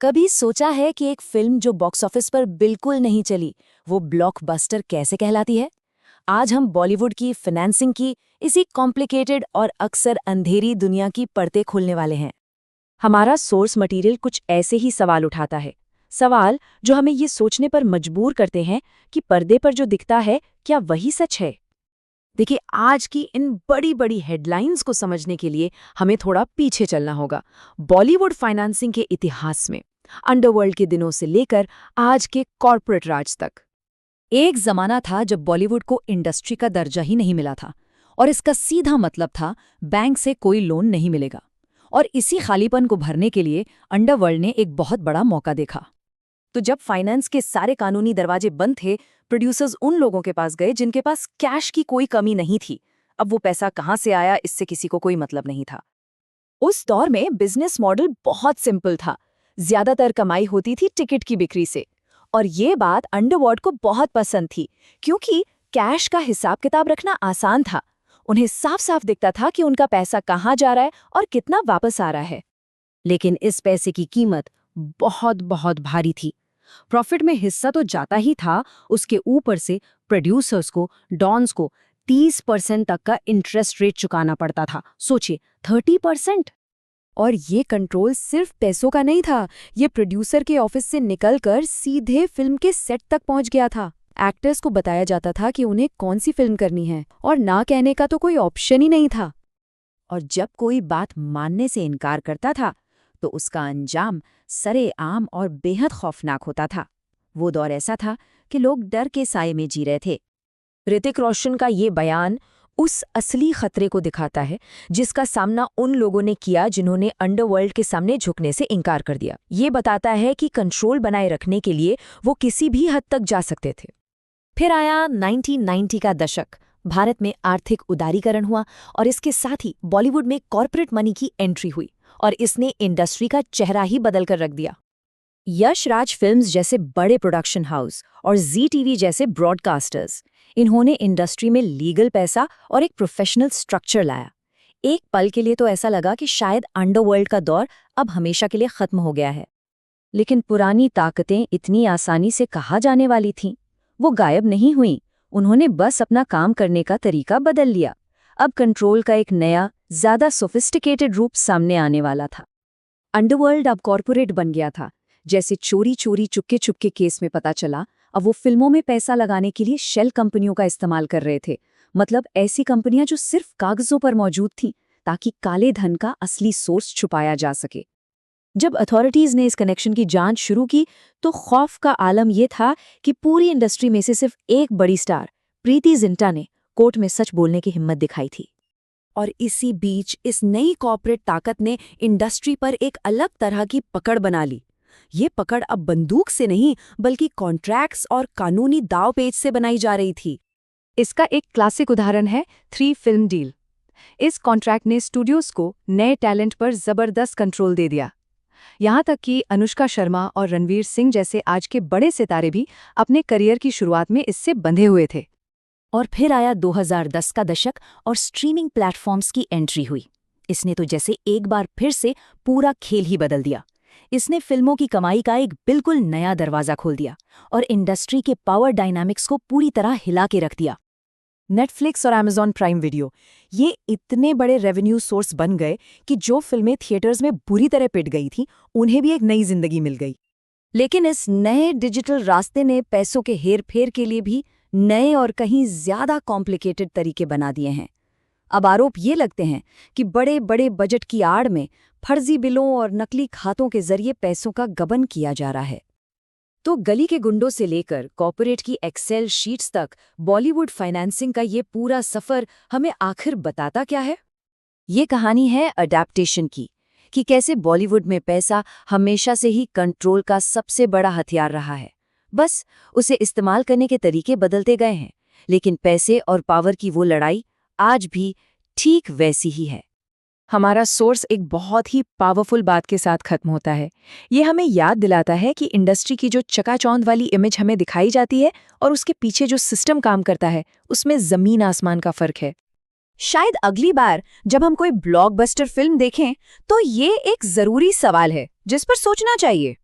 कभी सोचा है कि एक फिल्म जो बॉक्स ऑफिस पर बिल्कुल नहीं चली, वो ब्लॉकबस्टर कैसे कहलाती है? आज हम बॉलीवुड की फाइनेंसिंग की इसी कॉम्प्लिकेटेड और अक्सर अंधेरी दुनिया की परतें खोलने वाले हैं। हमारा सोर्स मटेरियल कुछ ऐसे ही सवाल उठाता है। सवाल जो हमें ये सोचने पर मजबूर करते हैं कि पर्दे पर जो दिखता है, क्या वही सच है? देखिए, आज की इन बड़ी बड़ी हेडलाइंस को समझने के लिए हमें थोड़ा पीछे चलना होगा, बॉलीवुड फाइनेंसिंग के इतिहास में, अंडरवर्ल्ड के दिनों से लेकर आज के कॉर्पोरेट राज तक। एक जमाना था जब बॉलीवुड को इंडस्ट्री का दर्जा ही नहीं मिला था, और इसका सीधा मतलब था बैंक से कोई लोन नहीं मिलेगा। और इसी खालीपन को भरने के लिए अंडरवर्ल्ड ने एक बहुत बड़ा मौका देखा। तो जब फाइनेंस के सारे कानूनी दरवाजे बंद थे, प्रोड्यूसर्स उन लोगों के पास गए जिनके पास कैश की कोई कमी नहीं थी। अब वो पैसा कहाँ से आया, इससे किसी को कोई मतलब नहीं था। उस दौर में बिजनेस मॉडल बहुत सिंपल था। ज्यादातर कमाई होती थी टिकट की बिक्री से। और ये बात अंडरवर्ल्ड को बहुत पसंद थी, क्योंकि कैश का हिसाब किताब रखना आसान था। उन्हें साफ साफ दिखता था कि उनका पैसा कहाँ जा रहा है और कितना वापस आ रहा है। लेकिन इस पैसे की कीमत बहुत बहुत भारी थी। प्रॉफिट में हिस्सा तो जाता ही था, उसके ऊपर से प्रोड्यूसर्स को, डॉन्स को 30% तक का इंटरेस्ट रेट चुकाना पड़ता था। सोचिए, 30%। और ये कंट्रोल सिर्फ पैसों का नहीं था, ये प्रोड्यूसर के ऑफिस से निकलकर सीधे फिल्म के सेट तक पहुंच गया था। एक्टर्स को बताया जाता था कि उन्हें कौन सी फिल्म करनी है, और ना कहने का तो कोई ऑप्शन ही नहीं था। और जब कोई बात मानने से इनकार करता था, तो उसका अंजाम सरेआम और बेहद खौफनाक होता था। वो दौर ऐसा था कि लोग डर के साए में जी रहे थे। ऋतिक रोशन का ये बयान उस असली खतरे को दिखाता है जिसका सामना उन लोगों ने किया जिन्होंने अंडरवर्ल्ड के सामने झुकने से इनकार कर दिया। ये बताता है कि कंट्रोल बनाए रखने के लिए वो किसी भी हद तक जा सकते थे। फिर आया 1990 का दशक। भारत में आर्थिक उदारीकरण हुआ, और इसके साथ ही बॉलीवुड में कॉर्पोरेट मनी की एंट्री हुई, और इसने इंडस्ट्री का चेहरा ही बदल कर रख दिया। यश राज फिल्म्स जैसे बड़े प्रोडक्शन हाउस और जी टीवी जैसे ब्रॉडकास्टर्स, इन्होंने इंडस्ट्री में लीगल पैसा और एक प्रोफेशनल स्ट्रक्चर लाया। एक पल के लिए तो ऐसा लगा कि शायद अंडरवर्ल्ड का दौर अब हमेशा के लिए खत्म हो गया है। लेकिन पुरानी ताकतें इतनी आसानी से कहाँ जाने वाली थीं? वो गायब नहीं हुई, उन्होंने बस अपना काम करने का तरीका बदल लिया। अब कंट्रोल का एक नया, ज्यादा सोफिस्टिकेटेड रूप सामने आने वाला था। अंडरवर्ल्ड अब कॉर्पोरेट बन गया था। जैसे चोरी चोरी चुपके चुपके केस में पता चला, अब वो फिल्मों में पैसा लगाने के लिए शेल कंपनियों का इस्तेमाल कर रहे थे। मतलब ऐसी कंपनियां जो सिर्फ कागजों पर मौजूद थीं, ताकि काले धन का असली सोर्स छुपाया जा सके। जब अथॉरिटीज ने इस कनेक्शन की जांच शुरू की, तो खौफ का आलम यह था कि पूरी इंडस्ट्री में से सिर्फ एक बड़ी स्टार, प्रीति जिंटा, ने कोर्ट में सच बोलने की हिम्मत दिखाई थी। और इसी बीच इस नई कॉर्पोरेट ताकत ने इंडस्ट्री पर एक अलग तरह की पकड़ बना ली। ये पकड़ अब बंदूक से नहीं, बल्कि कॉन्ट्रैक्ट्स और कानूनी दांवपेच से बनाई जा रही थी। इसका एक क्लासिक उदाहरण है 3 फिल्म डील। इस कॉन्ट्रैक्ट ने स्टूडियोज को नए टैलेंट पर जबरदस्त कंट्रोल दे दिया। यहाँ तक कि अनुष्का शर्मा और रणवीर सिंह जैसे आज के बड़े सितारे भी अपने करियर की शुरुआत में इससे बंधे हुए थे। और फिर आया 2010 का दशक, और स्ट्रीमिंग प्लेटफॉर्म्स की एंट्री हुई। इसने तो जैसे एक बार फिर से पूरा खेल ही बदल दिया। इसने फिल्मों की कमाई का एक बिल्कुल नया दरवाजा खोल दिया, और इंडस्ट्री के पावर डायनामिक्स को पूरी तरह हिला के रख दिया। नेटफ्लिक्स और अमेज़न प्राइम वीडियो, ये इतने बड़े रेवेन्यू सोर्स बन गए कि जो फिल्में थिएटर्स में बुरी तरह पिट गई थी, उन्हें भी एक नई जिंदगी मिल गई। लेकिन इस नए डिजिटल रास्ते ने पैसों के हेर फेर के लिए भी नए और कहीं ज्यादा कॉम्प्लिकेटेड तरीके बना दिए हैं। अब आरोप ये लगते हैं कि बड़े बड़े बजट की आड़ में फर्जी बिलों और नकली खातों के जरिए पैसों का गबन किया जा रहा है। तो गली के गुंडों से लेकर कॉर्पोरेट की एक्सेल शीट्स तक बॉलीवुड फाइनेंसिंग का ये पूरा सफर हमें आखिर बताता क्या है? ये कहानी है अडैप्टेशन की, कि कैसे बॉलीवुड में पैसा हमेशा से ही कंट्रोल का सबसे बड़ा हथियार रहा है। बस उसे इस्तेमाल करने के तरीके बदलते गए हैं, लेकिन पैसे और पावर की वो लड़ाई आज भी ठीक वैसी ही है। हमारा सोर्स एक बहुत ही पावरफुल बात के साथ खत्म होता है। ये हमें याद दिलाता है कि इंडस्ट्री की जो चकाचौंध वाली इमेज हमें दिखाई जाती है और उसके पीछे जो सिस्टम काम करता है, उसमें जमीन आसमान का फर्क है। शायद अगली बार जब हम कोई ब्लॉकबस्टर फिल्म देखें, तो ये एक जरूरी सवाल है जिस पर सोचना चाहिए।